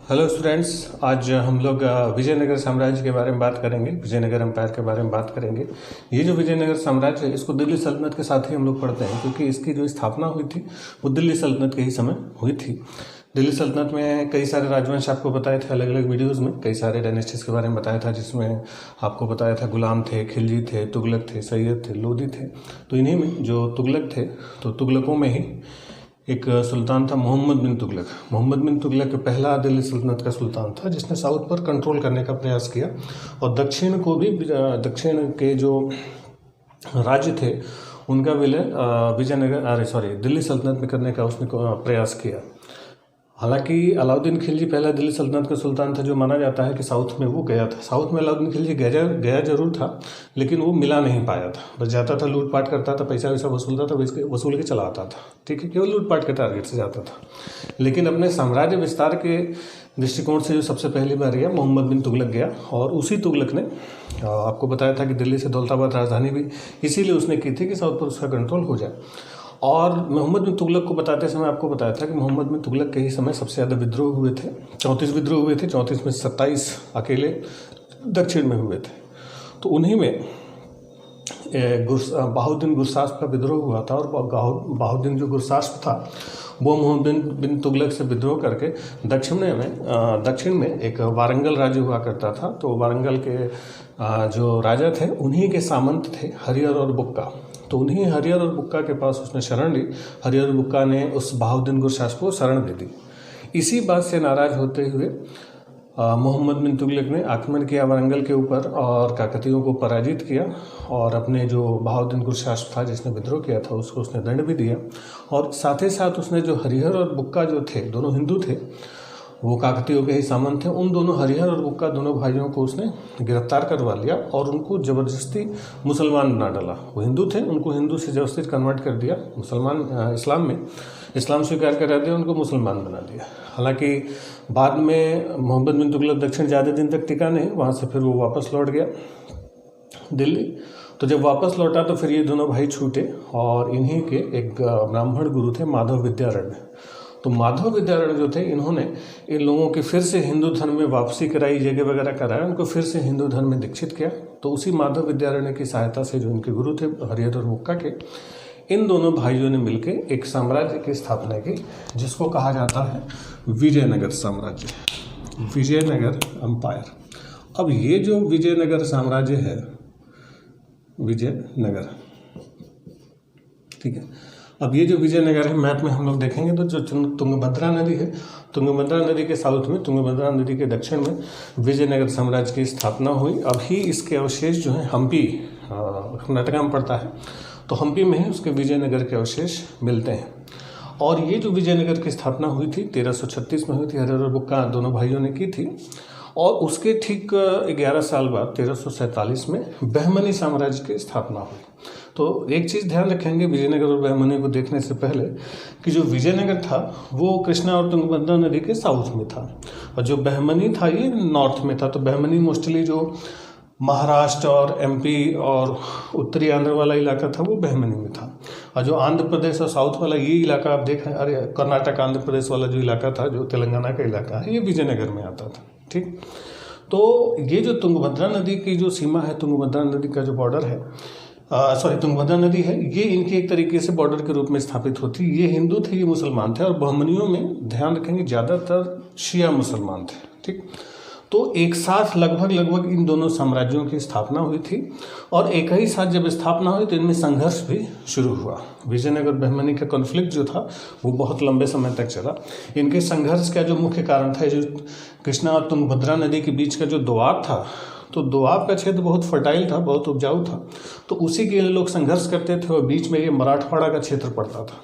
Hello students, आज हम लोग विजयनगर साम्राज्य के बारे में बात करेंगे। विजयनगर एम्पायर के बारे में बात करेंगे। ये जो विजयनगर साम्राज्य है इसको दिल्ली सल्तनत के साथ ही हम लोग पढ़ते हैं, क्योंकि इसकी जो स्थापना हुई थी वो दिल्ली सल्तनत के ही समय हुई थी। दिल्ली सल्तनत में कई सारे राजवंश आपको बताए थे अलग अलग वीडियोज़ में, कई सारे डायनेस्टीज़ के बारे में बताया था, जिसमें आपको बताया था गुलाम थे, खिलजी थे, तुगलक थे, सैयद थे, लोदी थे। तो इन्हीं में जो तुगलक थे, तो तुगलकों में ही एक सुल्तान था मोहम्मद बिन तुगलक। मोहम्मद बिन तुगलक पहला दिल्ली सल्तनत का सुल्तान था जिसने साउथ पर कंट्रोल करने का प्रयास किया और दक्षिण को भी, दक्षिण के जो राज्य थे उनका विलय दिल्ली सल्तनत में करने का उसने प्रयास किया। हालांकि अलाउद्दीन खिलजी पहला दिल्ली सल्तनत का सुल्तान था जो माना जाता है कि साउथ में वो गया था। साउथ में अलाउद्दीन खिलजी गया जरूर था, लेकिन वो मिला नहीं पाया था। बस जाता था, लूटपाट करता था, पैसा वैसा वसूलता था, वसूल के चला आता था। ठीक है, केवल लूटपाट के टारगेट से जाता था। लेकिन अपने साम्राज्य विस्तार के दृष्टिकोण से जो सबसे पहली बार गया मोहम्मद बिन तुगलक गया, और उसी तुगलक ने आपको बताया था कि दिल्ली से दौलताबाद राजधानी भी इसीलिए उसने की थी कि साउथ पर उसका कंट्रोल हो जाए। और मोहम्मद बिन तुगलक को बताते समय आपको बताया था कि मोहम्मद बिन तुगलक के ही समय सबसे ज़्यादा विद्रोह हुए थे। 34 विद्रोह हुए थे, 34 में 27 अकेले दक्षिण में हुए थे। तो उन्हीं में बहाउद्दीन गुरसास्प का विद्रोह हुआ था, और बहाउद्दीन जो गुरसास्प था वो मोहम्मद बिन तुगलक से विद्रोह करके दक्षिण में एक वारंगल राज्य हुआ करता था। तो वारंगल के जो राजा थे उन्हीं के सामंत थे हरिहर और बुक्का। तो उन्हीं हरिहर और बुक्का के पास उसने शरण ली। हरिहर और बुक्का ने उस बहाउद्दीन गुरसास्प को शरण दे दी। इसी बात से नाराज होते हुए मोहम्मद बिन तुगलक ने आक्रमण किया वारंगल के ऊपर और काकतीयों को पराजित किया, और अपने जो बहाउद्दीन गुरसास्प था जिसने विद्रोह किया था उसको उसने दंड भी दिया। और साथ ही साथ उसने जो हरिहर और बुक्का जो थे, दोनों हिंदू थे, वो काकतीयों के ही सामंत थे, उन दोनों हरिहर और बुक्का दोनों भाइयों को उसने गिरफ्तार करवा लिया और उनको ज़बरदस्ती मुसलमान बना डाला। वो हिंदू थे, उनको हिंदू से ज़बरदस्ती कन्वर्ट कर दिया इस्लाम में, इस्लाम स्वीकार करा दिया, उनको मुसलमान बना दिया। हालांकि बाद में मोहम्मद बिन तुगलक दक्षिण ज़्यादा दिन तक टिका नहीं, वहाँ से फिर वो वापस लौट गया दिल्ली। तो जब वापस लौटा तो फिर ये दोनों भाई छूटे, और इन्हीं के एक ब्राह्मण गुरु थे माधव विद्यारण्य। तो माधव विद्यारण्य जो थे, इन्होंने इन लोगों की फिर से हिंदू धर्म में वापसी कराई, यज्ञ वगैरह कराया, उनको फिर से हिंदू धर्म में दीक्षित किया। तो उसी माधव विद्यारण्य की सहायता से जो इनके गुरु थे हरिहर और बुक्का के, इन दोनों भाइयों ने मिलकर एक साम्राज्य की स्थापना की जिसको कहा जाता है विजयनगर साम्राज्य, विजयनगर एम्पायर। अब ये जो विजयनगर साम्राज्य है, विजयनगर, ठीक है, अब ये जो विजयनगर है मैप में हम लोग देखेंगे तो जो तुंगभद्रा नदी है, तुंगभद्रा नदी के साउथ में, तुंगभद्रा नदी के दक्षिण में विजयनगर साम्राज्य की स्थापना हुई। अभी इसके अवशेष जो हैं हम्पी, कर्नाटका में पड़ता है, तो हम्पी में ही उसके विजयनगर के अवशेष मिलते हैं। और ये जो विजयनगर की स्थापना हुई थी 1336 में हुई थी, हरिहर और बुक्का दोनों भाइयों ने की थी। और उसके ठीक 11 साल बाद 1347 में बहमनी साम्राज्य की स्थापना हुई। तो एक चीज़ ध्यान रखेंगे विजयनगर और बहमनी को देखने से पहले, कि जो विजयनगर था वो कृष्णा और तुंगभद्रा नदी के साउथ में था, और जो बहमनी था ये नॉर्थ में था। तो बहमनी मोस्टली जो महाराष्ट्र और एमपी और उत्तरी आंध्र वाला इलाका था वो बहमनी में था, और जो आंध्र प्रदेश और साउथ वाला ये इलाका आप देख रहे हैं, अरे कर्नाटक आंध्र प्रदेश वाला जो इलाका था, जो तेलंगाना का इलाका है, ये विजयनगर में आता था। ठीक, तो ये जो तुंगभद्रा नदी की जो सीमा है, तुंगभद्रा नदी का जो बॉर्डर है, तुंगभद्रा नदी है, ये इनकी एक तरीके से बॉर्डर के रूप में स्थापित होती। ये हिंदू थे, ये मुसलमान थे, और बहमनियों में ध्यान रखेंगे ज़्यादातर शिया मुसलमान थे। ठीक, तो एक साथ लगभग इन दोनों साम्राज्यों की स्थापना हुई थी, और एक ही साथ जब स्थापना हुई तो इनमें संघर्ष भी शुरू हुआ। विजयनगर बहमनी का कॉन्फ्लिक्ट जो था वो बहुत लंबे समय तक चला। इनके संघर्ष का जो मुख्य कारण था, जो कृष्णा और तुंगभद्रा नदी के बीच का जो दोआब था, तो दोआब का क्षेत्र बहुत फर्टाइल था, बहुत उपजाऊ था, तो उसी के लिए लोग संघर्ष करते थे, और बीच में ये मराठवाड़ा का क्षेत्र पड़ता था।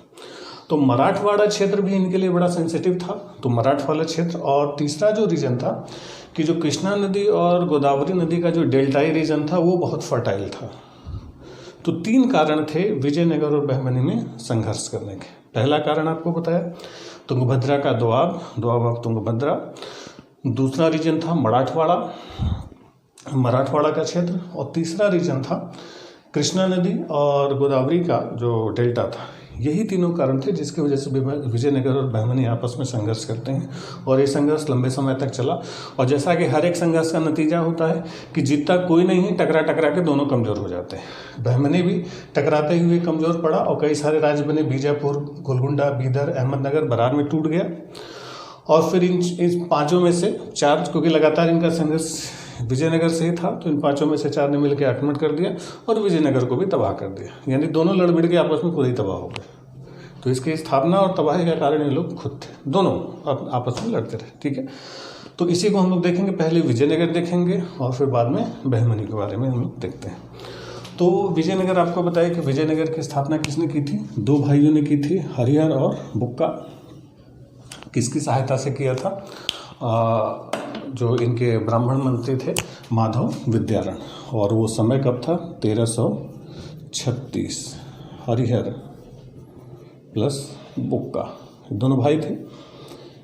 तो मराठवाड़ा क्षेत्र भी इनके लिए बड़ा सेंसिटिव था, तो मराठवाड़ा क्षेत्र। और तीसरा जो रीजन था कि जो कृष्णा नदी और गोदावरी नदी का जो डेल्टाई रीजन था वो बहुत फर्टाइल था। तो 3 कारण थे विजयनगर और बहमनी में संघर्ष करने के। पहला कारण आपको बताया तुंगभद्रा का दोआब ऑफ तुंगभद्रा। दूसरा रीजन था मराठवाड़ा का क्षेत्र, और तीसरा रीजन था कृष्णा नदी और गोदावरी का जो डेल्टा था, यही तीनों कारण थे जिसकी वजह से विजयनगर और बहमनी आपस में संघर्ष करते हैं और ये संघर्ष लंबे समय तक चला। और जैसा कि हर एक संघर्ष का नतीजा होता है कि जीतता कोई नहीं, टकरा के दोनों कमज़ोर हो जाते हैं। बहमनी भी टकराते हुए कमज़ोर पड़ा और कई सारे राज्य बने, बीजापुर, गोलकुंडा, बीदर, अहमदनगर, बरार में टूट गया। और फिर इन पाँचों में से चार, क्योंकि लगातार इनका संघर्ष विजयनगर से ही था, तो इन पाँचों में से चार ने मिलकर आक्रमण कर दिया और विजयनगर को भी तबाह कर दिया। यानी दोनों लड़ भिड़ के आपस में पूरे ही तबाह हो गए। तो इसकी स्थापना और तबाही का कारण ये लोग खुद थे, दोनों आपस में लड़ते रहे। ठीक है, तो इसी को हम लोग देखेंगे। पहले विजयनगर देखेंगे और फिर बाद में बहमनी के बारे में हम लोग देखते हैं। तो विजयनगर, आपको बताया कि विजयनगर की स्थापना किसने की थी? दो भाइयों ने की थी, हरिहर और बुक्का। किसकी सहायता से किया था? जो इनके ब्राह्मण मंत्री थे माधव विद्यारण। और वो समय कब था? 1336। हरिहर प्लस बुक्का, दोनों भाई थे।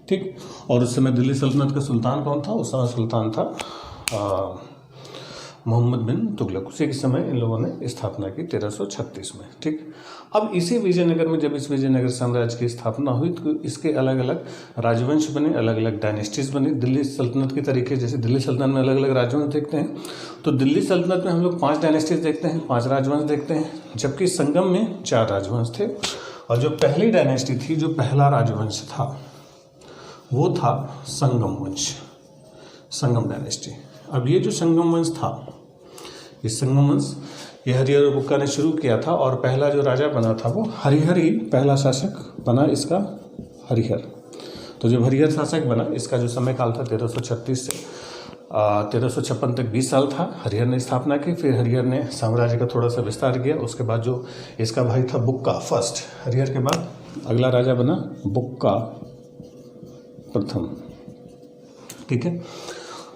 ठीक, और उस समय दिल्ली सल्तनत का सुल्तान कौन था? उस समय सुल्तान था मोहम्मद बिन तुगलक। उसी के समय इन लोगों ने स्थापना की 1336 में। ठीक, अब इसी विजयनगर में जब इस विजयनगर साम्राज्य की स्थापना हुई तो इसके अलग अलग राजवंश बने, अलग अलग डायनेस्टीज बनी। दिल्ली सल्तनत के तरीके जैसे दिल्ली सल्तनत में अलग अलग राजवंश देखते हैं, तो दिल्ली सल्तनत में हम लोग 5 डायनेस्टीज देखते हैं, 5 राजवंश देखते हैं, जबकि संगम में 4 राजवंश थे। और जो पहली डायनेस्टी थी, जो पहला राजवंश था, वो था संगम वंश, संगम डायनेस्टी। अब ये जो संगम वंश था, इस संगम वंश ये हरिहर और बुक्का ने शुरू किया था और पहला जो राजा बना था वो हरिहर ही पहला शासक बना, इसका हरिहर। तो जब हरिहर शासक बना, इसका जो समय काल था 1336 से 1356 तक 20 साल था। हरिहर ने स्थापना की, फिर हरिहर ने साम्राज्य का थोड़ा सा विस्तार किया। उसके बाद जो इसका भाई था बुक्का फर्स्ट, हरिहर के बाद अगला राजा बना बुक्का प्रथम। ठीक है,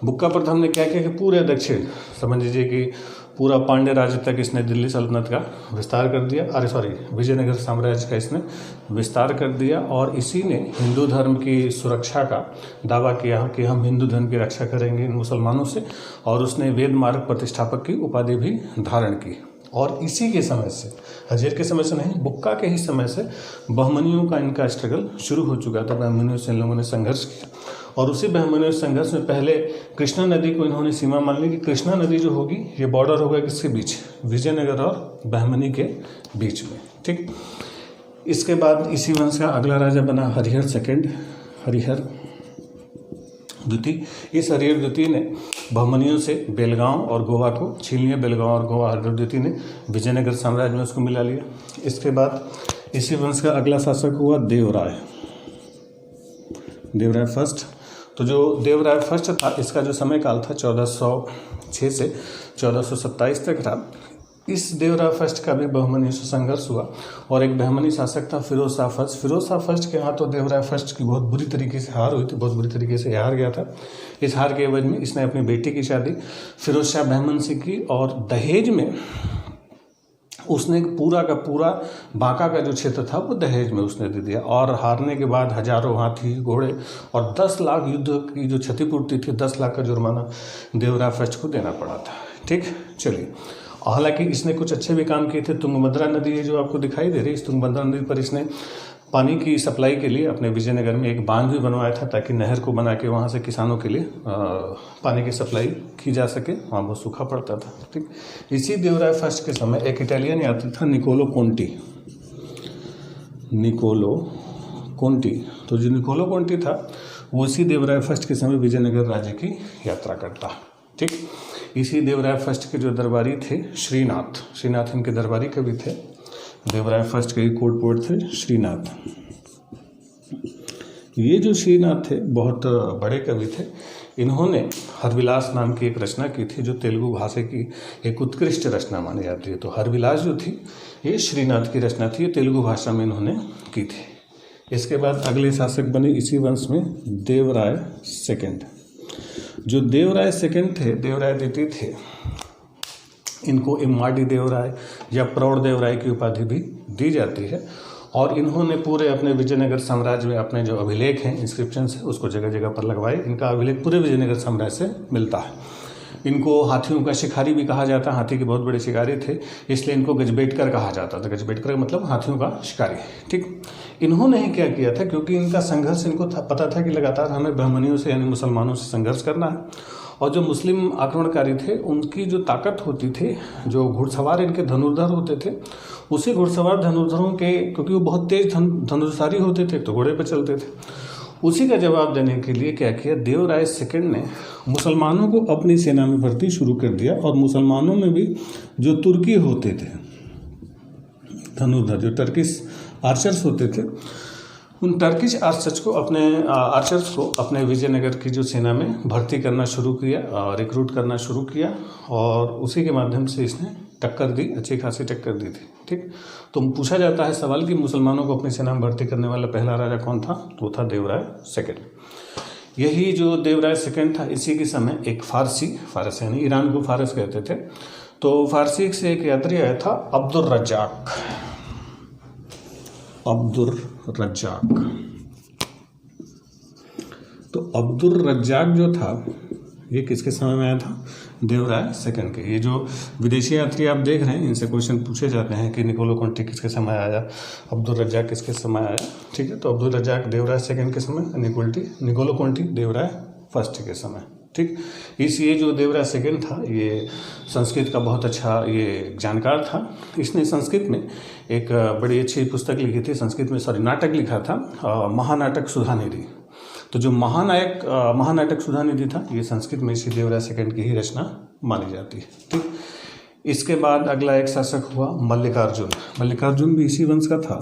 बुक्का प्रथम ने क्या किया कि पूरे दक्षिण, समझ लीजिए कि पूरा पांड्य राज्य तक इसने दिल्ली सल्तनत का विस्तार कर दिया, विजयनगर साम्राज्य का इसने विस्तार कर दिया। और इसी ने हिंदू धर्म की सुरक्षा का दावा किया कि हम हिंदू धर्म की रक्षा करेंगे इन मुसलमानों से, और उसने वेद मार्ग प्रतिष्ठापक की उपाधि भी धारण की। और इसी के समय से, हरिहर के समय से नहीं, बुक्का के ही समय से बहमनियों का इनका स्ट्रगल शुरू हो चुका था। बहमनियों से इन लोगों ने संघर्ष किया और उसी बहमनी संघर्ष में पहले कृष्णा नदी को इन्होंने सीमा मान ली कि कृष्णा नदी जो होगी ये बॉर्डर होगा किसके बीच? विजयनगर और बहमनी के बीच में। ठीक, इसके बाद इसी वंश का अगला राजा बना हरिहर सेकंड, हरिहर द्वितीय। इस हरिहर द्वितीय ने बहमनियों से बेलगांव और गोवा को छीन लिया। बेलगांव और गोवा हरिहर द्वितीय ने विजयनगर साम्राज्य में उसको मिला लिया। इसके बाद इसी वंश का अगला शासक हुआ देवराय, देवराय फर्स्ट। तो जो देवराय फर्स्ट था, इसका जो समय काल था 1406 से 1427 तक था। इस देवराय फर्स्ट का भी बहमनी से संघर्ष हुआ और एक बहमनी शासक था फिरोज शाह फर्स्ट। फिरोज शाह फर्स्ट के हाथों देवराय फर्स्ट की बहुत बुरी तरीके से हार हुई थी, बहुत बुरी तरीके से हार गया था। इस हार के एवज में इसने अपनी बेटी की शादी फिरोज शाह बहमन से की और दहेज में उसने पूरा का पूरा बांका का जो क्षेत्र था वो दहेज में उसने दे दिया। और हारने के बाद हजारों हाथी घोड़े और 10 लाख युद्ध की जो क्षतिपूर्ति थी, 10 लाख का जुर्माना देवराय फर्स्ट को देना पड़ा था। ठीक, चलिए, हालांकि इसने कुछ अच्छे भी काम किए थे। तुंगभद्रा नदी जो आपको दिखाई दे रही है, इस तुंगभद्रा नदी पर इसने पानी की सप्लाई के लिए अपने विजयनगर में एक बांध भी बनवाया था ताकि नहर को बना के वहाँ से किसानों के लिए पानी की सप्लाई की जा सके, वहाँ बहुत सूखा पड़ता था। ठीक, इसी देवराय फर्स्ट के समय एक इटालियन यात्री था निकोलो कोंटी, निकोलो कोंटी। तो जो निकोलो कोंटी था वो इसी देवराय फर्स्ट के समय विजयनगर राज्य की यात्रा करता। ठीक, इसी देवराय फर्स्ट के जो दरबारी थे श्रीनाथ, श्रीनाथ इनके दरबारी कवि थे। देवराय फर्स्ट के कोर्ट पोएट थे श्रीनाथ। ये जो श्रीनाथ थे बहुत बड़े कवि थे। इन्होंने हरविलास नाम की एक रचना की थी जो तेलुगु भाषा की एक उत्कृष्ट रचना मानी जाती है। तो हरविलास जो थी ये श्रीनाथ की रचना थी, ये तेलुगु भाषा में इन्होंने की थी। इसके बाद अगले शासक बने इसी वंश में देवराय सेकंड। जो देवराय सेकंड थे, देवराय द्वितीय थे, इनको इम्माडी देवराय या प्रौढ़ देवराय की उपाधि भी दी जाती है। और इन्होंने पूरे अपने विजयनगर साम्राज्य में अपने जो अभिलेख हैं, इंस्क्रिप्शन है, उसको जगह जगह पर लगवाए। इनका अभिलेख पूरे विजयनगर साम्राज्य से मिलता है। इनको हाथियों का शिकारी भी कहा जाता है, हाथी के बहुत बड़े शिकारी थे, इसलिए इनको गजबेटकर कहा जाता था। गजबेटकर का मतलब हाथियों का शिकारी। ठीक, इन्होंने ही क्या किया था, क्योंकि इनका संघर्ष, इनको पता था कि लगातार हमें बहमनियों से यानी मुसलमानों से संघर्ष करना है, और जो मुस्लिम आक्रमणकारी थे उनकी जो ताकत होती थी, जो घुड़सवार इनके धनुर्धर होते थे, उसी घुड़सवार धनुर्धरों के, क्योंकि वो बहुत तेज धनुर्धारी होते थे तो घोड़े पर चलते थे, उसी का जवाब देने के लिए क्या किया, देवराय सेकंड ने मुसलमानों को अपनी सेना में भर्ती शुरू कर दिया। और मुसलमानों में भी जो तुर्की होते थे धनुर्धर, जो टर्किश आर्चर्स होते थे, उन टर्किश आर्चर्स को अपने विजयनगर की जो सेना में भर्ती करना शुरू किया, रिक्रूट करना शुरू किया, और उसी के माध्यम से इसने टक्कर दी, अच्छी खासी टक्कर दी थी। ठीक, तो पूछा जाता है सवाल कि मुसलमानों को अपनी सेना में भर्ती करने वाला पहला राजा कौन था, तो था देवराय सेकंड। यही जो देवराय सेकंड था, इसी के समय एक फारस यानी ईरान को फारस कहते थे, तो फारसी से एक यात्री आया था अब्दुल रज्जाक। तो अब्दुल रज्जाक जो था, ये किसके समय में आया था, देवराय सेकंड के। ये जो विदेशी यात्री आप देख रहे हैं, इनसे क्वेश्चन पूछे जाते हैं कि निकोलो कोंटी किसके समय आया, अब्दुल रज्जाक किसके समय आया। ठीक है, तो अब्दुल रज्जाक देवराय सेकंड के समय, निकोलो कोंटी देवराय फर्स्ट के समय। ठीक, ये जो देवराय सेकंड था, ये संस्कृत का बहुत अच्छा ये जानकार था। इसने संस्कृत में एक बड़ी अच्छी पुस्तक लिखी थी, नाटक लिखा था, महानाटक सुधानिधि। तो जो महानाटक सुधानिधि था, ये संस्कृत में इसी देवराय सेकंड की ही रचना मानी जाती है। ठीक, इसके बाद अगला एक शासक हुआ मल्लिकार्जुन भी इसी वंश का था,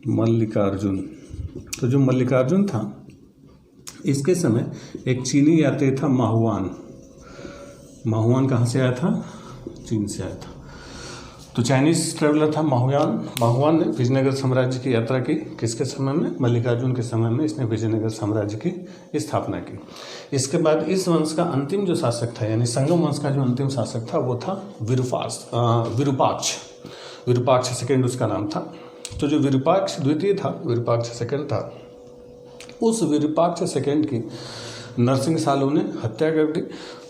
मल्लिकार्जुन। तो जो मल्लिकार्जुन था, इसके समय एक चीनी यात्री था माहुआन कहाँ से आया था, चीन से आया था। तो चाइनीज ट्रेवलर था माहुआन ने विजयनगर साम्राज्य की यात्रा की, किसके समय में, मल्लिकार्जुन के समय में इसने विजयनगर साम्राज्य की स्थापना की। इसके बाद इस वंश का अंतिम जो शासक था, यानी संगम वंश का जो अंतिम शासक था, वो था विरूपाक्ष सेकंड उसका नाम था। तो जो विरूपाक्ष द्वितीय था, विरूपाक्ष सेकंड था, उस विरूपाक्ष सेकंड की नरसिंह सालू ने हत्या कर दी,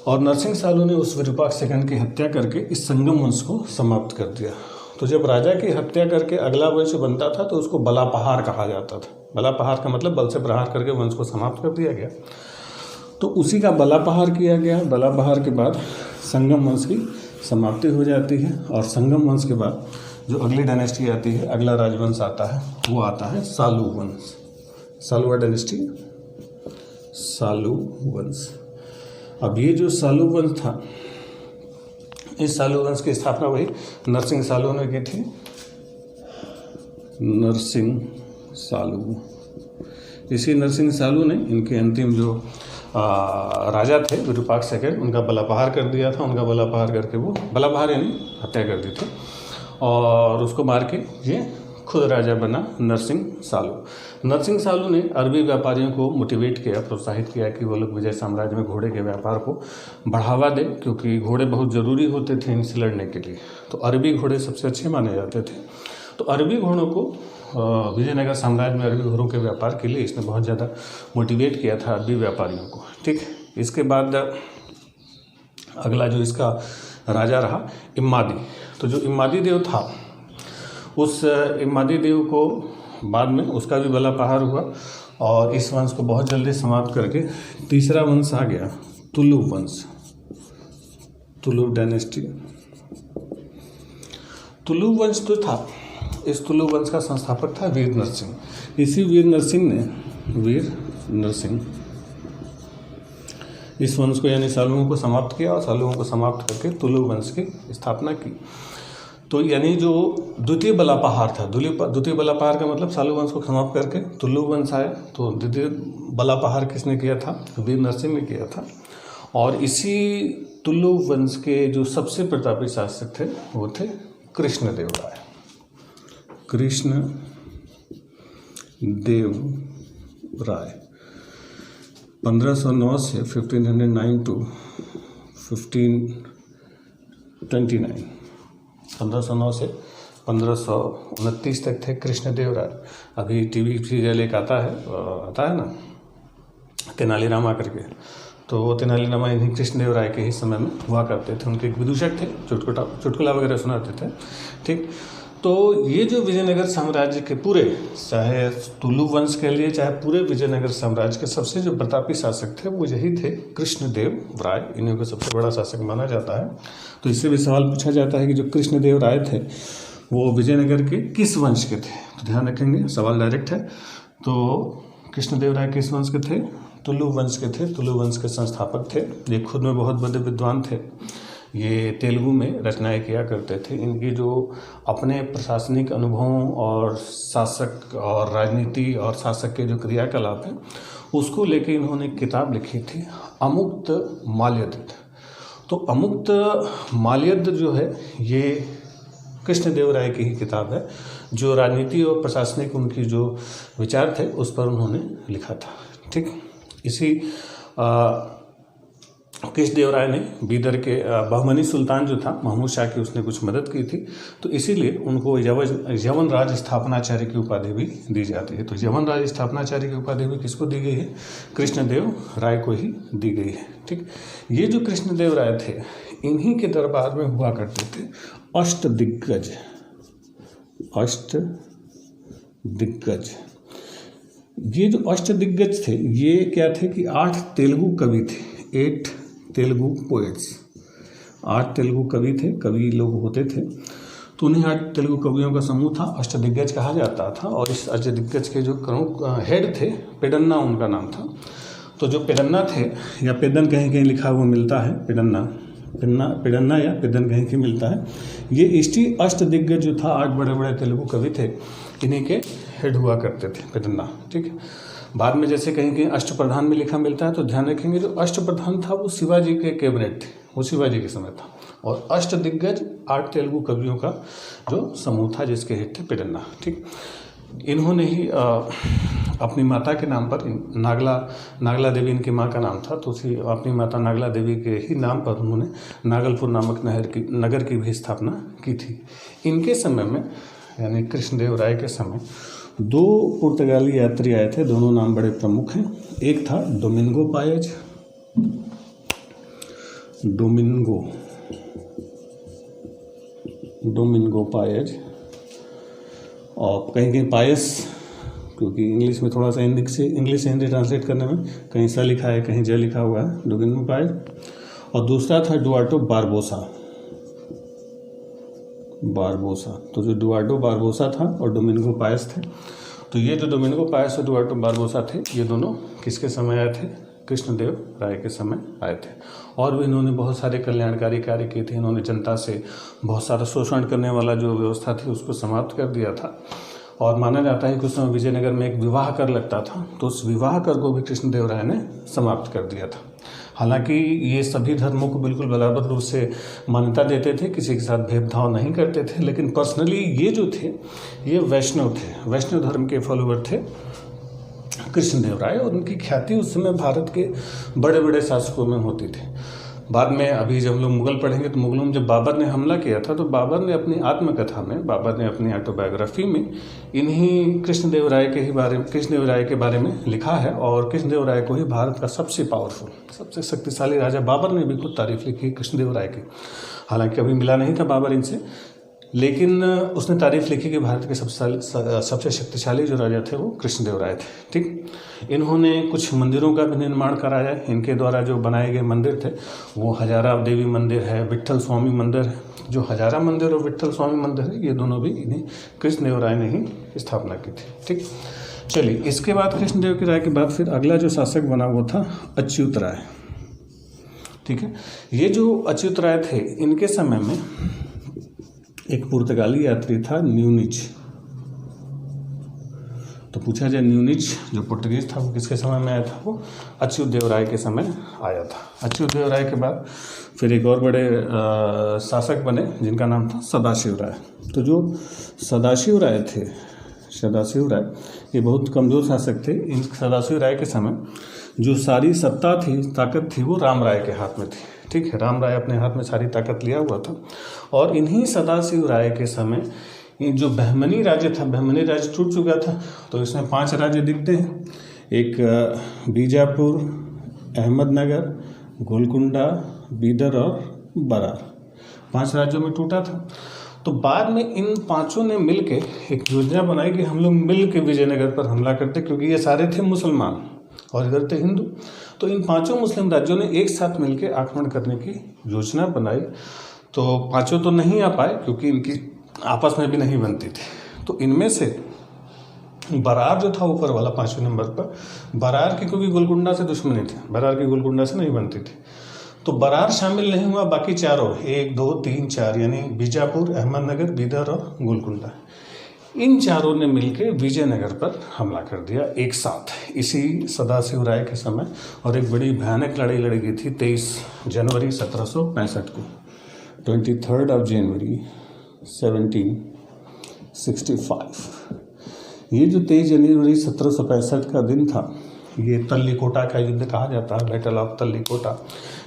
और नरसिंह सालू ने उस विरूपाक्ष सेकंड की हत्या करके इस संगम वंश को समाप्त कर दिया। तो जब राजा की हत्या करके अगला वंश बनता था, तो उसको बलापहार कहा जाता था। बलापहार का मतलब बल से प्रहार करके वंश को समाप्त कर दिया गया, तो उसी का बलापहार किया गया। बलापहार के बाद संगम वंश की समाप्ति हो जाती है, और संगम वंश के बाद जो अगली डायनेस्टी आती है, अगला राजवंश आता है, वो आता है सालू वंश, सालुआ डायनेस्टी, सालू वंश। अब ये जो सालू वंश था, इस सालू वंश की स्थापना वही नरसिंह सालू ने की थी, नरसिंह सालू। इसी नरसिंह सालू ने इनके अंतिम जो राजा थे विरूपाक्ष सेकंड, उनका बलापहार कर दिया था। उनका बलापहार करके वो बलापहार यानी हत्या कर दी थी, और उसको मार के ये खुद राजा बना नरसिंह सालू ने अरबी व्यापारियों को मोटिवेट किया, प्रोत्साहित किया कि वो लोग विजय साम्राज्य में घोड़े के व्यापार को बढ़ावा दें, क्योंकि घोड़े बहुत ज़रूरी होते थे इनसे लड़ने के लिए। तो अरबी घोड़े सबसे अच्छे माने जाते थे। तो अरबी घोड़ों को विजयनगर साम्राज्य में अरबी घोड़ों के व्यापार के लिए इसने बहुत ज़्यादा मोटिवेट किया था अरबी व्यापारियों को। ठीक, इसके बाद अगला जो इसका राजा रहा इम्मादी। तो जो इम्मादी देव था, उस इम्मादी देव को बाद में उसका भी बलापहार हुआ, और इस वंश को बहुत जल्दी समाप्त करके तीसरा वंश आ गया तुलु वंश, तुलु डायनेस्टी। तुलु वंश जो था, इस तुलु वंश का संस्थापक था वीर नरसिंह। इसी वीर नरसिंह इस वंश को यानी सालुओं को समाप्त किया, और सालुओं को समाप्त करके तुलु वंश की स्थापना की। तो यानी जो द्वितीय बलापहार था, द्वितीय बलापहार का मतलब सालू वंश को समाप्त करके तुलु वंश आया। तो द्वितीय बलापहार किसने किया था, वीर नरसिंह ने किया था। और इसी तुलु वंश के जो सबसे प्रतापी शासक थे, वो थे कृष्णदेव राय। 1509 से 1509 टू 1529, 1509 से 1529 तक थे कृष्णदेव राय। अभी टीवी सीरियल एक आता है ना, तेनालीराम आकर के, तो वो तेनालीरामा इन्हीं कृष्णदेवराय के ही समय में हुआ करते थे। उनके एक विदूषक थे, चुटकुला वगैरह सुनाते थे। ठीक, तो ये जो विजयनगर साम्राज्य के पूरे, चाहे तुलु वंश के लिए चाहे पूरे विजयनगर साम्राज्य के सबसे जो प्रतापी शासक थे वो यही थे, कृष्णदेव राय। इन्हीं को सबसे बड़ा शासक माना जाता है। तो इससे भी सवाल पूछा जाता है कि जो कृष्णदेव राय थे वो विजयनगर के किस वंश के थे। तो ध्यान रखेंगे, सवाल डायरेक्ट है। तो कृष्णदेव राय किस वंश के थे? तुलु वंश के थे। तुलु वंश के संस्थापक थे। ये खुद में बहुत बड़े विद्वान थे। ये तेलुगु में रचनाएं किया करते थे। इनकी जो अपने प्रशासनिक अनुभवों और शासक और राजनीति और शासक के जो क्रियाकलाप हैं उसको लेके इन्होंने किताब लिखी थी, अमुक्त माल्यद। तो अमुक्त माल्यद जो है ये कृष्णदेव राय की ही किताब है, जो राजनीति और प्रशासनिक उनकी जो विचार थे उस पर उन्होंने लिखा था। ठीक, इसी कृष्णदेव राय ने बीदर के बहमनी सुल्तान जो था महमूद शाह की, उसने कुछ मदद की थी, तो इसीलिए उनको यवन राज स्थापनाचार्य की उपाधि भी दी जाती है। तो यवन राज स्थापनाचार्य की उपाधि भी किसको दी गई है? कृष्णदेव राय को ही दी गई है। ठीक, ये जो कृष्णदेव राय थे इन्हीं के दरबार में हुआ करते थे अष्टदिग्गज। अष्टदिग्गज, ये जो अष्टदिग्गज थे ये क्या थे कि 8 तेलुगु कवि थे, 8 तेलुगु पोएट्स, 8 तेलुगु कवि थे, कवि लोग होते थे। तो उन्हीं 8 तेलुगु कवियों का समूह था, अष्टदिग्गज कहा जाता था। और इस अष्टदिग्गज के जो हेड थे, पेडन्ना उनका नाम था। तो जो पेडन्ना थे, या पेदन कहीं कहीं लिखा हुआ मिलता है, पेडन्ना या पेदन कहीं कहीं मिलता है, ये इष्टि अष्टदिग्गज जो था 8 बड़े बड़े तेलुगु कवि थे, इन्हीं के हेड हुआ करते थे, पेडन्ना। ठीक है, बाद में जैसे कहीं कहीं अष्टप्रधान में लिखा मिलता है, तो ध्यान रखेंगे जो अष्टप्रधान था वो शिवाजी के कैबिनेट थे, वो शिवाजी के समय था। और अष्टदिग्गज 8 तेलुगु कवियों का जो समूह था जिसके हेड थे पेडन्ना। ठीक, इन्होंने ही अपनी माता के नाम पर, नागला देवी इनकी माँ का नाम था, तो उसी अपनी माता नागला देवी के ही नाम पर उन्होंने नागलपुर नामक नगर की भी स्थापना की थी। इनके समय में, यानी कृष्णदेव राय के समय, 2 पुर्तगाली यात्री आए थे, दोनों नाम बड़े प्रमुख हैं। एक था डोमिंगो पायज, डोमिंगो पायज, और कहीं कहीं पायस, क्योंकि इंग्लिश में थोड़ा सा इंग्लिश से हिंदी ट्रांसलेट करने में कहीं सा लिखा है कहीं ज लिखा हुआ है, डोमिंगो पायज। और दूसरा था डुआर्टो बारबोसा। तो जो डुआर्टो बारबोसा था और डोमिंगो पायस थे, तो ये जो डोमिंगो पायस और डुआर्टो बारबोसा थे, ये दोनों किसके समय आए थे? कृष्णदेव राय के समय आए थे। और भी इन्होंने बहुत सारे कल्याणकारी कार्य किए थे। इन्होंने जनता से बहुत सारा शोषण करने वाला जो व्यवस्था थी उसको समाप्त कर दिया था। और माना जाता है कि उस समय विजयनगर में एक विवाह कर लगता था, तो उस विवाह कर को भी कृष्णदेव राय ने समाप्त कर दिया था। हालांकि ये सभी धर्मों को बिल्कुल बराबर रूप से मान्यता देते थे, किसी के साथ भेदभाव नहीं करते थे, लेकिन पर्सनली ये जो थे ये वैष्णव थे, वैष्णव धर्म के फॉलोअर थे कृष्णदेव राय। और उनकी ख्याति उस समय भारत के बड़े बड़े शासकों में होती थी। बाद में अभी जब हम लोग मुगल पढ़ेंगे तो मुगलों में जब बाबर ने हमला किया था, तो बाबर ने अपनी आत्मकथा में, बाबर ने अपनी ऑटोबायोग्राफी में इन्हीं कृष्णदेव राय के बारे में लिखा है। और कृष्णदेव राय को ही भारत का सबसे पावरफुल, सबसे शक्तिशाली राजा, बाबर ने भी खुद तारीफ लिखी कृष्णदेव राय की। हालांकि अभी मिला नहीं था बाबर इनसे, लेकिन उसने तारीफ लिखी कि भारत के सबसे शक्तिशाली जो राजा थे वो कृष्णदेव राय थे। ठीक, इन्होंने कुछ मंदिरों का भी निर्माण कराया। इनके द्वारा जो बनाए गए मंदिर थे वो हजारा देवी मंदिर है, विट्ठल स्वामी मंदिर है। जो हजारा मंदिर और विट्ठल स्वामी मंदिर है, ये दोनों भी इन्हीं कृष्णदेव राय ने ही स्थापना की थी। ठीक, चलिए, इसके बाद कृष्णदेव की राय के बाद फिर अगला जो शासक बना वो था अच्युत राय। ठीक है, ये जो अच्युत राय थे इनके समय में एक पुर्तगाली यात्री था न्यूनिच। तो पूछा जाए न्यूनिच जो पुर्तगीज था वो किसके समय में आया था? वो अच्युत देव राय के समय आया था। अच्युत देव राय के बाद फिर एक और बड़े शासक बने जिनका नाम था सदाशिव राय। तो जो सदाशिव राय थे, सदाशिव राय ये बहुत कमज़ोर शासक थे। इन सदाशिव राय के समय जो सारी सत्ता थी, ताकत थी, वो राम राय के हाथ में थी। ठीक है, राम राय अपने हाथ में सारी ताकत लिया हुआ था। और इन्हीं सदाशिव राय के समय ये जो बहमनी राज्य था, बहमनी राज्य टूट चुका था, तो इसमें 5 राज्य दिखते हैं। एक बीजापुर, अहमदनगर, गोलकुंडा, बीदर और बरार, 5 राज्यों में टूटा था। तो बाद में इन 5 ने मिलके एक योजना बनाई कि हम लोग मिल के विजयनगर पर हमला करते, क्योंकि ये सारे थे मुसलमान और इधर थे हिंदू। तो इन 5 मुस्लिम राज्यों ने एक साथ मिलके आक्रमण करने की योजना बनाई। तो 5 तो नहीं आ पाए क्योंकि इनकी आपस में भी नहीं बनती थी। तो इनमें से बरार जो था ऊपर वाला 5वें नंबर पर, बरार की क्योंकि गोलकुंडा से दुश्मनी थी, बरार की गोलकुंडा से नहीं बनती थी, तो बरार शामिल नहीं हुआ। बाकी चारों 1, 2, 3, 4 यानी बीजापुर, अहमदनगर, बीदर और गोलकुंडा, इन चारों ने मिलकर विजयनगर पर हमला कर दिया एक साथ इसी सदाशिव राय के समय। और एक बड़ी भयानक लड़ाई लड़ी गई थी 23 जनवरी 1765 को, 23rd of January 1765। ये जो 23 जनवरी 1765 का दिन था, ये तल्लीकोटा का युद्ध कहा जाता है, बैटल ऑफ तल्लीकोटा,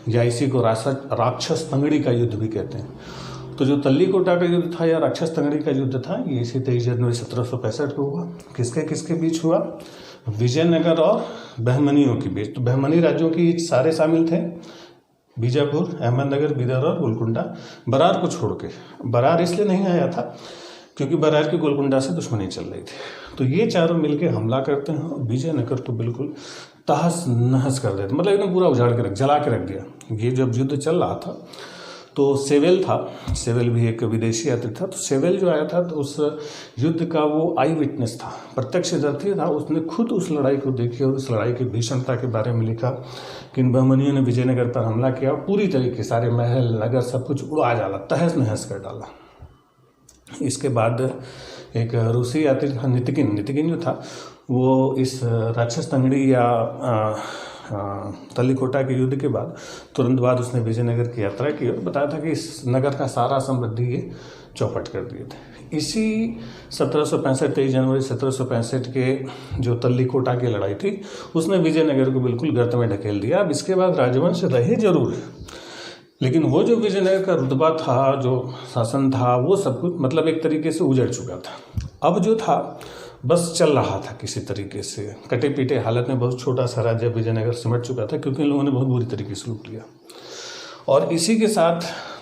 या इसी को राक्षस तंगड़ी का युद्ध भी कहते हैं। तो जो तल्लीकोटा का युद्ध था या राक्षस तंगड़ी का युद्ध था, ये इसी 23 जनवरी 1765 को हुआ। किसके किसके बीच हुआ? विजयनगर और बहमनियों के बीच। तो बहमनी राज्यों की सारे शामिल थे, बीजापुर, अहमदनगर, बीदर और गोलकुंडा, बरार को छोड़ के। बरार इसलिए नहीं आया था क्योंकि बरार की गोलकुंडा से दुश्मनी चल रही थी। तो ये चारों मिलके हमला करते हैं और विजयनगर को बिल्कुल तहस नहस कर देते, मतलब एकदम पूरा उजाड़ के जला के रख दिया। ये जब युद्ध चल रहा था तो सेवेल था, सेवेल भी एक विदेशी यात्री था। तो सेवेल जो आया था तो उस युद्ध का वो आई विटनेस था, प्रत्यक्षदर्शी था। उसने खुद उस लड़ाई को देखी और उस लड़ाई की भीषणता के बारे में लिखा कि इन बहमनियों ने विजयनगर पर हमला किया, पूरी तरीके सारे महल नगर सब कुछ उड़ा डाला, तहस नहस कर डाला। इसके बाद एक रूसी यात्री था नितिकिन जो था, वो इस राक्षस तंगड़ी या तल्लीकोटा के युद्ध के बाद तुरंत बाद उसने विजयनगर की यात्रा की और बताया था कि इस नगर का सारा समृद्धि ये चौपट कर दिए थे। इसी 1765 23 जनवरी 1765 के जो तल्लीकोटा की लड़ाई थी, उसने विजयनगर को बिल्कुल गर्त में ढकेल दिया। अब इसके बाद राजवंश रहे जरूर, लेकिन वो जो विजयनगर का रुतबा था, जो शासन था, वो सब कुछ मतलब एक तरीके से उजड़ चुका था। अब जो था बस चल रहा था किसी तरीके से, कटे पीटे हालत में बहुत छोटा सा राज्य विजयनगर सिमट चुका था क्योंकि इन लोगों ने बहुत बुरी तरीके से लूट लिया। और इसी के साथ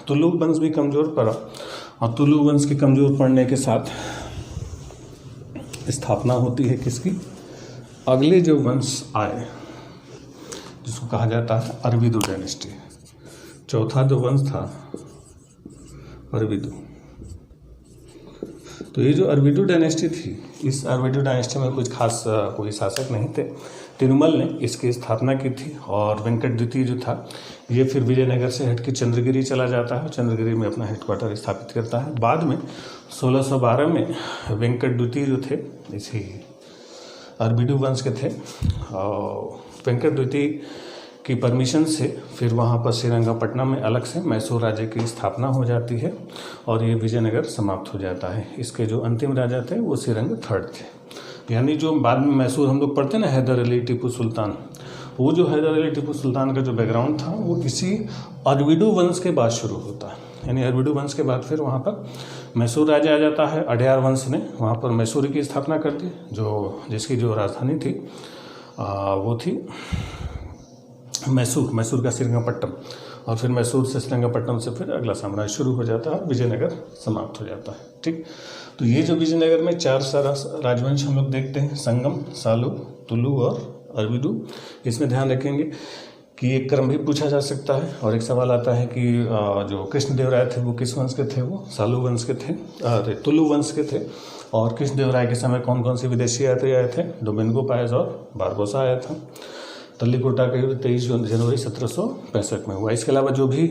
तुलु वंश भी कमज़ोर पड़ा और तुलु वंश के कमज़ोर पड़ने के साथ स्थापना होती है किसकी? अगले जो वंश आए जिसको कहा जाता है अरविदु डायनेस्टी। चौथा जो वंश था अरविदु। तो ये जो अरविदु डायनेस्टी थी, इस अरविदु डायनेस्टी में कुछ खास कोई शासक नहीं थे। तिरुमल ने इसकी स्थापना की थी और वेंकट द्वितीय जो था ये फिर विजयनगर से हट के चंद्रगिरी चला जाता है, चंद्रगिरी में अपना हेडक्वार्टर स्थापित करता है। बाद में 1612 में वेंकट द्वितीय जो थे इसी अरविदु वंश के थे और वेंकट द्वितीय की परमिशन से फिर वहाँ पर श्रीरंगपट्टनम में अलग से मैसूर राज्य की स्थापना हो जाती है और ये विजयनगर समाप्त हो जाता है। इसके जो अंतिम राजा थे वो श्रीरंग थर्ड थे, यानी जो बाद में मैसूर हम लोग पढ़ते ना हैदर अली टीपू सुल्तान, वो जो हैदर अली टीपू सुल्तान का जो बैकग्राउंड था वो इसी अरविदु वंश के बाद शुरू होता है। यानी अरविदु वंश के बाद फिर वहाँ पर मैसूर राज्य आ जाता है। अडयार वंश ने वहाँ पर मैसूर की स्थापना कर दी, जिसकी जो राजधानी थी वो थी मैसूर का श्रीरंगपट्टनम, और फिर मैसूर से श्रीरंगपट्टनम से फिर अगला साम्राज्य शुरू हो जाता है, विजयनगर समाप्त हो जाता है। ठीक, तो ये जो विजयनगर में 4 सारा राजवंश हम लोग देखते हैं, संगम, सालू, तुलु और अरविदु। इसमें ध्यान रखेंगे कि एक क्रम भी पूछा जा सकता है और एक सवाल आता है कि जो कृष्णदेवराय थे वो किस वंश के थे? वो सालू वंश के थे, तुलु वंश के थे। और कृष्णदेवराय के समय कौन कौन से विदेशी यात्री आए थे? डोमिंगो पाएज और बारबोसा आया था। तल्लीकोटा का युद्ध 23 जनवरी 1765 में हुआ। इसके अलावा जो भी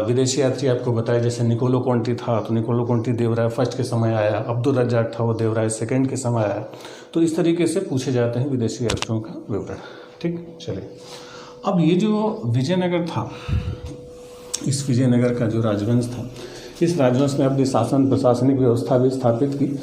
विदेशी यात्री आपको बताया, जैसे निकोलो कॉन्टी था तो निकोलो कॉन्टी देवराय फर्स्ट के समय आया, अब्दुल रज्जाक था वो देवराय सेकंड के समय आया। तो इस तरीके से पूछे जाते हैं विदेशी यात्रियों का विवरण। ठीक, चलिए अब ये जो विजयनगर था, इस विजयनगर का जो राजवंश था, इस राजवंश ने अपनी शासन प्रशासनिक व्यवस्था भी स्थापित की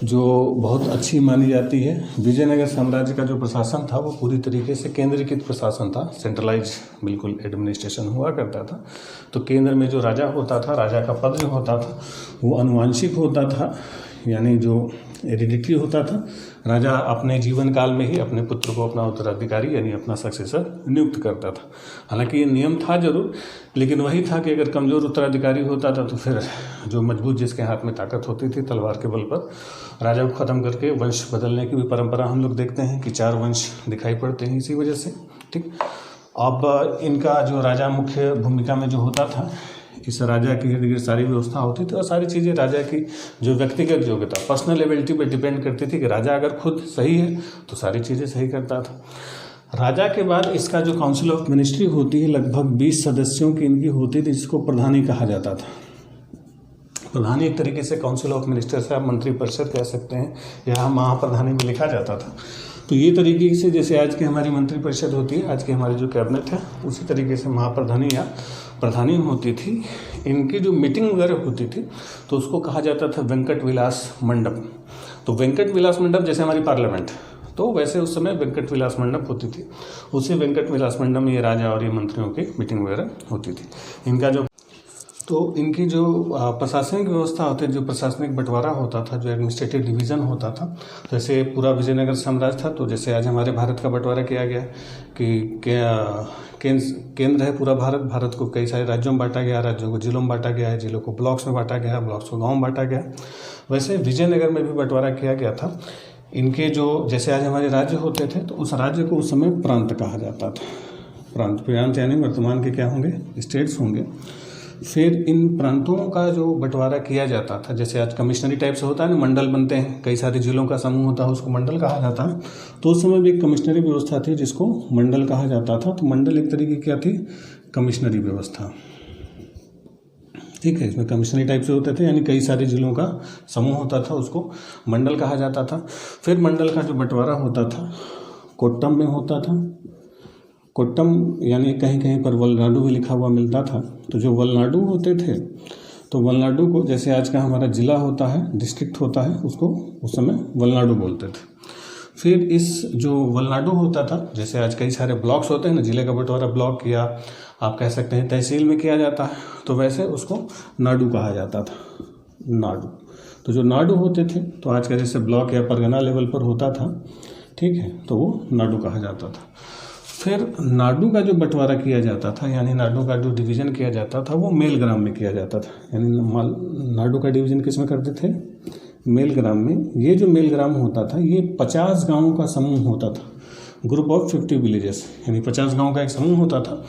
जो बहुत अच्छी मानी जाती है। विजयनगर साम्राज्य का जो प्रशासन था वो पूरी तरीके से केंद्रीकृत प्रशासन था, सेंट्रलाइज बिल्कुल एडमिनिस्ट्रेशन हुआ करता था। तो केंद्र में जो राजा होता था, राजा का पद जो होता था वो अनुवांशिक होता था, यानी जो हेरिडिटरी होता था, राजा अपने जीवन काल में ही अपने पुत्र को अपना उत्तराधिकारी यानी अपना सक्सेसर नियुक्त करता था। हालांकि ये नियम था जरूर, लेकिन वही था कि अगर कमज़ोर उत्तराधिकारी होता था तो फिर जो मजबूत जिसके हाथ में ताकत होती थी तलवार के बल पर राजा को ख़त्म करके वंश बदलने की भी परंपरा हम लोग देखते हैं कि 4 वंश दिखाई पड़ते हैं इसी वजह से। ठीक, अब इनका जो राजा मुख्य भूमिका में जो होता था, इस राजा की इर्द गिर्द सारी व्यवस्था होती थी और सारी चीज़ें राजा की जो व्यक्तिगत योग्यता पर्सनल एबिलिटी पर डिपेंड करती थी कि राजा अगर खुद सही है तो सारी चीज़ें सही करता था। राजा के बाद इसका जो काउंसिल ऑफ मिनिस्ट्री होती है लगभग 20 सदस्यों की इनकी होती थी, जिसको प्रधानी कहा जाता था। प्रधानी एक तरीके से काउंसिल ऑफ मिनिस्टर्स से आप मंत्रिपरिषद कह सकते हैं, या महाप्रधानी में लिखा जाता था। तो ये तरीके से जैसे आज की हमारी मंत्रिपरिषद होती है, आज की हमारी जो कैबिनेट है, उसी तरीके से महाप्रधानी या प्रधानी होती थी। इनकी जो मीटिंग वगैरह होती थी तो उसको कहा जाता था वेंकट विलास मंडप। तो वेंकट विलास मंडप जैसे हमारी पार्लियामेंट, तो वैसे उस समय वेंकट विलास मंडप होती थी। उसी वेंकट विलास मंडप में ये राजा और ये मंत्रियों की मीटिंग वगैरह होती थी। इनकी जो प्रशासनिक व्यवस्था होती है, जो प्रशासनिक बंटवारा होता था, जो एडमिनिस्ट्रेटिव डिवीज़न होता था, जैसे पूरा विजयनगर साम्राज्य था, तो जैसे आज हमारे भारत का बंटवारा किया गया कि केंद्र है पूरा भारत, भारत को कई सारे राज्यों में बांटा गया, राज्यों को जिलों में बांटा गया है, जिलों को ब्लॉक्स में बांटा गया है, ब्लॉक्स को गाँव में बांटा गया। वैसे विजयनगर में भी बंटवारा किया गया था। इनके जो जैसे आज हमारे राज्य होते थे तो उस राज्य को उस समय प्रांत कहा जाता था। प्रांत यानी वर्तमान के क्या होंगे, स्टेट्स होंगे। फिर इन प्रांतों का जो बंटवारा किया जाता था, जैसे आज कमिश्नरी टाइप से होता है ना, मंडल बनते हैं, कई सारे जिलों का समूह होता है, उसको मंडल कहा जाता है। तो उस समय भी एक कमिश्नरी व्यवस्था थी जिसको मंडल कहा जाता था। तो मंडल एक तरीके की क्या थी, कमिश्नरी व्यवस्था। ठीक है, इसमें कमिश्नरी टाइप से होते थे, यानी कई सारे जिलों का समूह होता था, उसको मंडल कहा जाता था। फिर मंडल का जो बंटवारा होता था कोट्टम में होता था। कोट्टम यानी कहीं कहीं पर वलनाडु भी लिखा हुआ मिलता था। तो जो वलनाडु होते थे, तो वलनाडु को जैसे आज का हमारा जिला होता है, डिस्ट्रिक्ट होता है, उसको उस समय वलनाडु बोलते थे। फिर इस जो वलनाडु होता था, जैसे आज कई सारे ब्लॉक्स होते हैं ना, जिले का बंटवारा ब्लॉक या आप कह सकते हैं तहसील में किया जाता है, तो वैसे उसको नाडु कहा जाता था, नाडु। तो जो नाडु होते थे, तो आज का जैसे ब्लॉक या परगना लेवल पर होता था, ठीक है, तो वो नाडु कहा जाता था। फिर नाडु का जो बंटवारा किया जाता था, यानी नाडु का जो डिवीज़न किया जाता था, वो मेलग्राम में किया जाता था। यानी नाडु का डिवीज़न किस में करते थे, मेलग्राम में। ये जो मेलग्राम होता था, ये 50 गाँवों का समूह होता था, ग्रुप ऑफ 50 विलेजेस, यानी 50 गाँव का एक समूह होता था,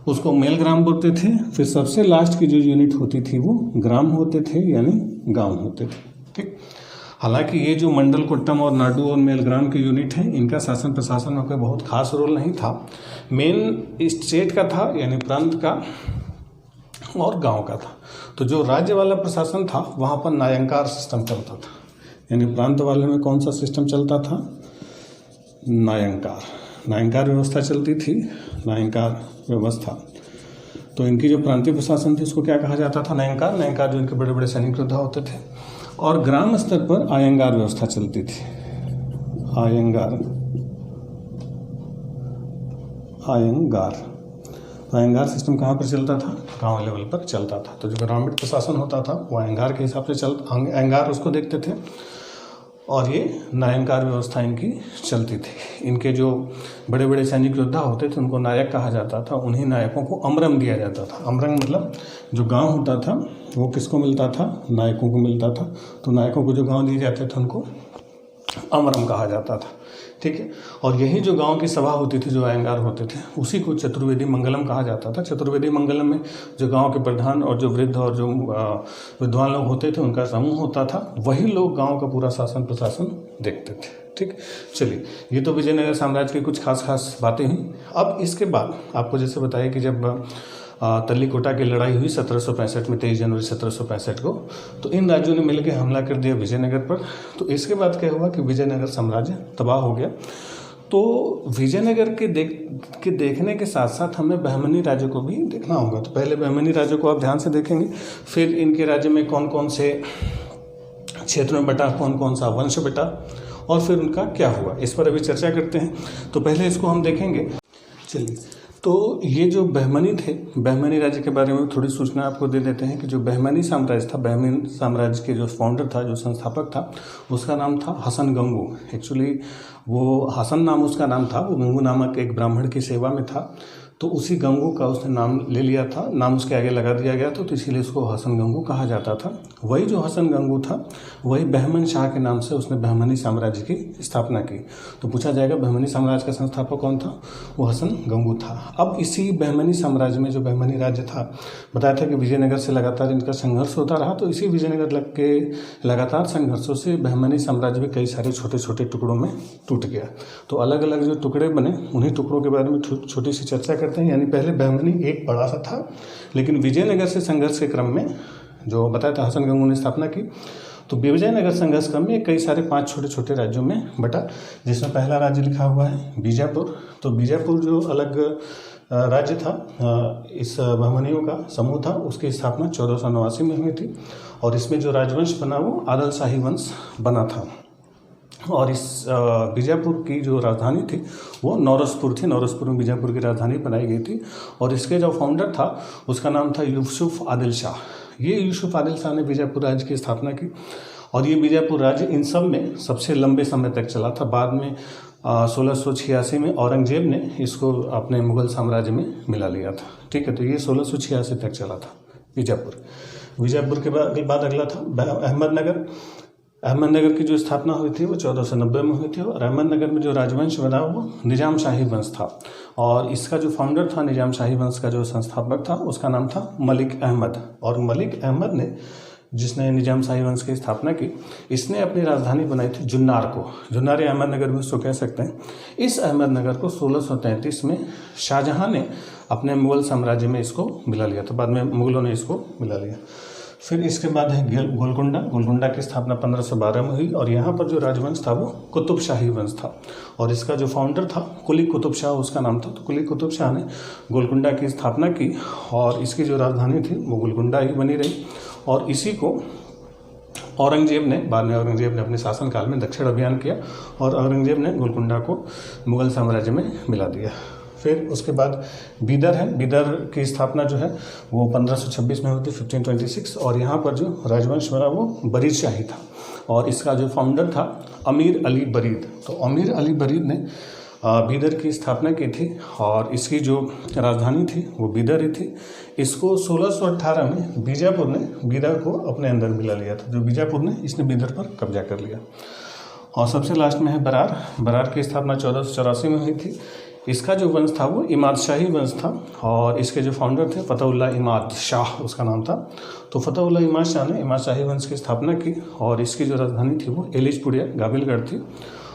उसको मेलग्राम बोलते थे। फिर सबसे लास्ट की जो यूनिट होती थी वो ग्राम होते थे, यानी गाँव होते थे। ठीक, हालांकि ये जो मंडल, कोट्टम और नाडु और मेलग्राम की यूनिट है, इनका शासन प्रशासन में कोई बहुत खास रोल नहीं था। मेन स्टेट का था, यानी प्रांत का और गांव का था। तो जो राज्य वाला प्रशासन था वहाँ पर नायंकार सिस्टम चलता था, यानी प्रांत वाले में कौन सा सिस्टम चलता था, नायंकार व्यवस्था चलती थी, नायंकार व्यवस्था। तो इनकी जो प्रांतीय प्रशासन थी उसको क्या कहा जाता था, नायंकार जो इनके बड़े बड़े सैनिक योद्धा होते थे। और ग्राम स्तर पर आयंगार व्यवस्था चलती थी, आयंगार। आयंगार सिस्टम कहाँ पर चलता था, गांव लेवल पर चलता था। तो जो ग्रामीण प्रशासन होता था वो आयंगार के हिसाब से आयंगार उसको देखते थे, और ये नायंकार व्यवस्था इनकी चलती थी। इनके जो बड़े बड़े सैनिक योद्धा होते थे उनको नायक कहा जाता था। उन्हीं नायकों को अमरम दिया जाता था। अमरम मतलब जो गांव होता था वो किसको मिलता था, नायकों को मिलता था। तो नायकों को जो गांव दिए जाते थे उनको अमरम कहा जाता था। ठीक है, और यही जो गांव की सभा होती थी, जो आयंगार होते थे, उसी को चतुर्वेदी मंगलम कहा जाता था। चतुर्वेदी मंगलम में जो गांव के प्रधान और जो वृद्ध और जो विद्वान लोग होते थे उनका समूह होता था। वही लोग गांव का पूरा शासन प्रशासन देखते थे। ठीक, चलिए, ये तो विजयनगर साम्राज्य की कुछ खास बातें हुई। अब इसके बाद आपको जैसे बताया कि जब तल्लीकोटा की लड़ाई हुई 1765 में, 23 जनवरी 1765 को, तो इन राज्यों ने मिलकर हमला कर दिया विजयनगर पर। तो इसके बाद क्या हुआ कि विजयनगर साम्राज्य तबाह हो गया। तो विजयनगर के देखने के साथ साथ हमें बहमनी राज्य को भी देखना होगा। तो पहले बहमनी राज्य को आप ध्यान से देखेंगे, फिर इनके राज्य में कौन कौन से क्षेत्र में बटा, कौन कौन सा वंश बटा, और फिर उनका क्या हुआ, इस पर अभी चर्चा करते हैं। तो पहले इसको हम देखेंगे। चलिए, तो ये जो बहमनी थे, बहमनी राज्य के बारे में थोड़ी सूचना आपको दे देते हैं कि जो बहमनी साम्राज्य था, बहमनी साम्राज्य के जो फाउंडर था, जो संस्थापक था, उसका नाम था हसन गंगू। एक्चुअली वो हसन नाम उसका नाम था, वो गंगू नामक एक ब्राह्मण की सेवा में था, तो उसी गंगू का उसने नाम ले लिया था, नाम उसके आगे लगा दिया गया था, तो इसीलिए उसको हसन गंगू कहा जाता था। वही जो हसन गंगू था, वही बहमन शाह के नाम से उसने बहमनी साम्राज्य की स्थापना की। तो पूछा जाएगा बहमनी साम्राज्य का संस्थापक कौन था? वो हसन गंगू था। अब इसी बहमनी साम्राज्य में जो बहमनी राज्य था, बताया था कि विजयनगर से लगातार इनका संघर्ष होता रहा, तो इसी विजयनगर के लगातार संघर्षों से बहमनी साम्राज्य भी कई सारे छोटे छोटे टुकड़ों में टूट गया। तो अलग अलग जो टुकड़े बने, उन्हीं टुकड़ों के बारे में छोटी सी चर्चा करते हैं। यानी पहले बहमनी एक बड़ा सा था, लेकिन विजयनगर से संघर्ष के क्रम में, जो बताया था हसन गंगू ने स्थापना की, तो विजयनगर संघर्ष क्रम में कई सारे 5 छोटे छोटे राज्यों में बटा, जिसमें पहला राज्य लिखा हुआ है बीजापुर। तो बीजापुर जो अलग राज्य था, इस बहमनियों का समूह था, उसकी स्थापना 1489 में हुई थी, और इसमें जो राजवंश बना वो आदिल शाही वंश बना था। और इस बीजापुर की जो राजधानी थी वो नौरसपुर थी। नौरसपुर में बीजापुर की राजधानी बनाई गई थी, और इसके जो फाउंडर था उसका नाम था यूसुफ आदिल शाह। ये यूसुफ आदिल शाह ने बीजापुर राज्य की स्थापना की, और ये बीजापुर राज्य इन सब में सबसे लंबे समय तक चला था। बाद में 1686 में औरंगजेब ने इसको अपने मुगल साम्राज्य में मिला लिया था। ठीक है, तो ये 1686 तक चला था बीजापुर के बाद अगला था अहमदनगर। अहमदनगर की जो स्थापना हुई थी वो 1490 में हुई थी, और अहमदनगर में जो राजवंश बना वो निजाम शाही वंश था, और इसका जो फाउंडर था, निजाम शाही वंश का जो संस्थापक था, उसका नाम था मलिक अहमद। और मलिक अहमद ने, जिसने निजाम शाही वंश की स्थापना की, इसने अपनी राजधानी बनाई थी जुन्नार को। जुन्नार अहमदनगर में उसको कह सकते हैं। इस अहमदनगर को 1633 में शाहजहां ने अपने मुगल साम्राज्य में इसको मिला लिया था। बाद में मुगलों ने इसको मिला लिया। फिर इसके बाद है गोलकुंडा। गोलकुंडा की स्थापना 1512 में हुई, और यहाँ पर जो राजवंश था वो कुतुब शाही वंश था, और इसका जो फाउंडर था कुली कुतुब शाह उसका नाम था। तो कुली कुतुब शाह ने गोलकुंडा की स्थापना की, और इसकी जो राजधानी थी वो गोलकुंडा ही बनी रही, और इसी को औरंगजेब ने, बाद में औरंगजेब ने अपने शासनकाल में दक्षिण अभियान किया, और औरंगजेब ने गोलकुंडा को मुगल साम्राज्य में मिला दिया। फिर उसके बाद बीदर है। बीदर की स्थापना जो है वो 1526 में हुई थी, 1526, और यहाँ पर जो राजवंश बना वो बरीद शाही था, और इसका जो फाउंडर था अमीर अली बरीद। तो अमीर अली बरीद ने बीदर की स्थापना की थी, और इसकी जो राजधानी थी वो बीदर ही थी। इसको 1618 में बीजापुर ने बीदर को अपने अंदर मिला लिया था। जो बीजापुर ने, इसने बीदर पर कब्जा कर लिया। और सबसे लास्ट में है बरार। बरार की स्थापना 1484 में हुई थी। इसका जो वंश था वो इमाद शाही वंश था, और इसके जो फाउंडर थे फतेहुल्लाह इमाद शाह उसका नाम था। तो फतेहुल्लाह इमाद शाह ने इमाद शाही वंश की स्थापना की, और इसकी जो राजधानी थी वो एलिचपुरिया गाबिलगढ़ थी,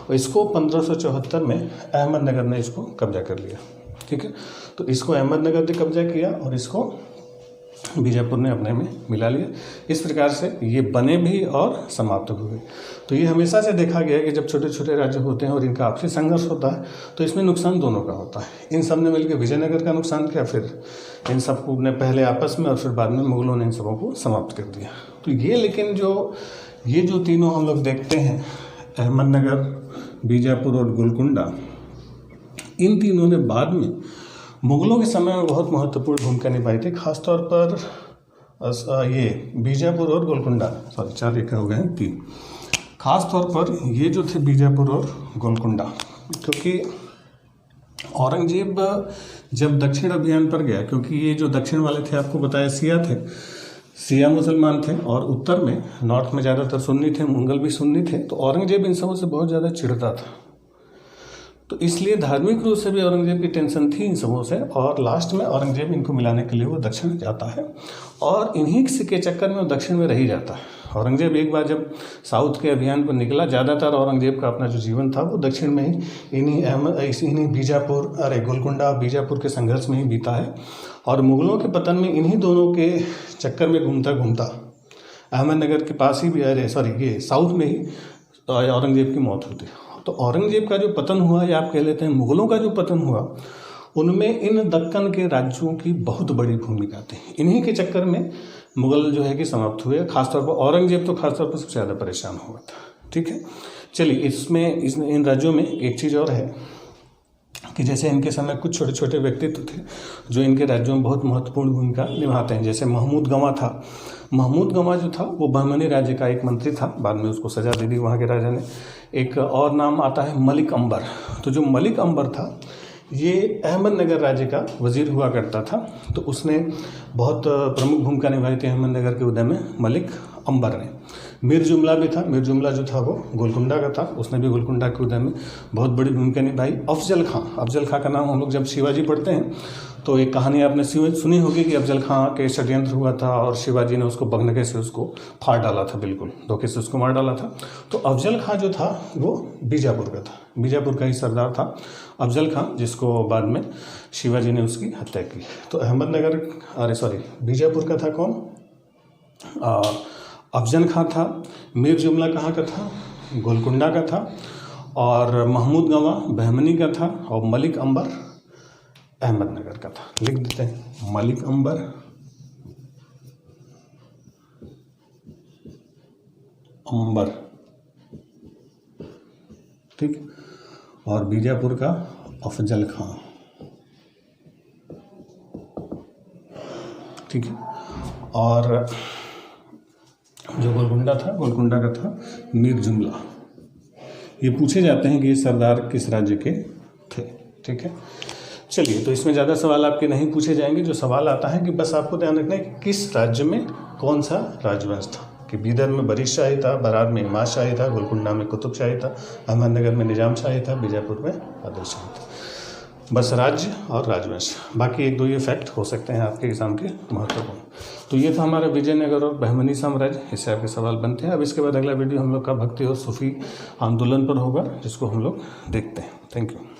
और इसको 1574 में अहमदनगर ने इसको कब्जा कर लिया। ठीक है, तो इसको अहमदनगर ने कब्जा किया, और इसको बीजापुर ने अपने में मिला लिया। इस प्रकार से ये बने भी और समाप्त हुए। तो ये हमेशा से देखा गया है कि जब छोटे छोटे राज्य होते हैं और इनका आपसी संघर्ष होता है, तो इसमें नुकसान दोनों का होता है। इन सब ने मिलकर विजयनगर का नुकसान किया, फिर इन सबको ने पहले आपस में, और फिर बाद में मुगलों ने इन सबों को समाप्त कर दिया। तो ये, लेकिन ये जो तीनों हम लोग देखते हैं, अहमदनगर, बीजापुर और गोलकुंडा, इन तीनों ने बाद में मुगलों के समय में बहुत महत्वपूर्ण भूमिका निभाई थी। खासतौर पर ये बीजापुर और गोलकुंडा, 4 एक हो गए हैं 3। खास तौर पर ये जो थे बीजापुर और गोलकुंडा, क्योंकि औरंगजेब जब दक्षिण अभियान पर गया, क्योंकि ये जो दक्षिण वाले थे आपको बताया सिया थे, सिया मुसलमान थे, और उत्तर में, नॉर्थ में ज़्यादातर सुन्नी थे, मुगल भी सुन्नी थे। तो औरंगजेब इन सबों से बहुत ज़्यादा चिढ़ता था, तो इसलिए धार्मिक रूप से भी औरंगजेब की टेंशन थी इन सबों से, और लास्ट में औरंगजेब इनको मिलाने के लिए वो दक्षिण जाता है, और इन्हीं के चक्कर में वो दक्षिण में रह जाता है। औरंगजेब एक बार जब साउथ के अभियान पर निकला, ज़्यादातर औरंगजेब का अपना जो जीवन था वो दक्षिण में ही इन्हीं बीजापुर, गोलकुंडा बीजापुर के संघर्ष में ही बीता है, और मुगलों के पतन में इन्हीं दोनों के चक्कर में घूमता घूमता अहमदनगर के पास ही भी, ये साउथ में ही औरंगजेब की मौत होती है। तो औरंगजेब का जो पतन हुआ, या आप कह लेते हैं मुगलों का जो पतन हुआ, उनमें इन दक्कन के राज्यों की बहुत बड़ी भूमिका थी। इन्हीं के चक्कर में मुगल जो है कि समाप्त हुए। खासतौर पर औरंगजेब तो खासतौर पर सबसे ज़्यादा परेशान हुआ था। ठीक है, चलिए, इन राज्यों में एक चीज़ और है कि जैसे इनके समय कुछ छोटे छोटे व्यक्तित्व थे जो इनके राज्यों में बहुत महत्वपूर्ण भूमिका निभाते हैं। जैसे महमूद गंवा था। महमूद गंवा जो था वो बहमनी राज्य का एक मंत्री था, बाद में उसको सजा दे दी वहाँ के राजा ने। एक और नाम आता है मलिक अंबर। तो जो मलिक अंबर था ये अहमदनगर राज्य का वजीर हुआ करता था, तो उसने बहुत प्रमुख भूमिका निभाई थी अहमदनगर के उदय में मलिक अंबर ने। मीर जुमला भी था। मीर जुमला जो था वो गोलकुंडा का था, उसने भी गोलकुंडा के उदय में बहुत बड़ी भूमिका निभाई। अफजल खां, अफजल खां का नाम हम लोग जब शिवाजी पढ़ते हैं तो एक कहानी आपने सुनी होगी कि अफजल खां के षड्यंत्र हुआ था और शिवाजी ने उसको बगनगे से उसको फाड़ डाला था, बिल्कुल धोखे से उसको मार डाला था। तो अफजल खां जो था वो बीजापुर का था, बीजापुर का ही सरदार था अफजल खां, जिसको बाद में शिवाजी ने उसकी हत्या की। तो बीजापुर का था कौन? अफजल खां था। मीर जुमला कहाँ का था? गोलकुंडा का था। और महमूद गंवा बहमनी का था। और मलिक अंबर अहमदनगर का था। लिख देते हैं मलिक अंबर ठीक। और बीजापुर का अफजल खां, ठीक है। और जो गोलकुंडा था, गोलकुंडा का था मीर जुमला। ये पूछे जाते हैं कि ये सरदार किस राज्य के थे, ठीक है। चलिए, तो इसमें ज़्यादा सवाल आपके नहीं पूछे जाएंगे। जो सवाल आता है कि बस आपको ध्यान रखना है कि किस राज्य में कौन सा राजवंश था, कि बीदर में बरीश शाही था, बरार में इमाद शाही था, गोलकुंडा में कुतुब शाही था, अहमदनगर में निजाम शाही था, बीजापुर में आदिल शाही था। बस राज्य और राजवंश, बाकी एक दो ये फैक्ट हो सकते हैं आपके एग्जाम के महत्वपूर्ण। तो ये था हमारा विजयनगर और बहमनी साम्राज्य, इससे आपके सवाल बनते हैं। अब इसके बाद अगला वीडियो हम लोग का भक्ति और सूफी आंदोलन पर होगा, जिसको हम लोग देखते हैं। Thank you.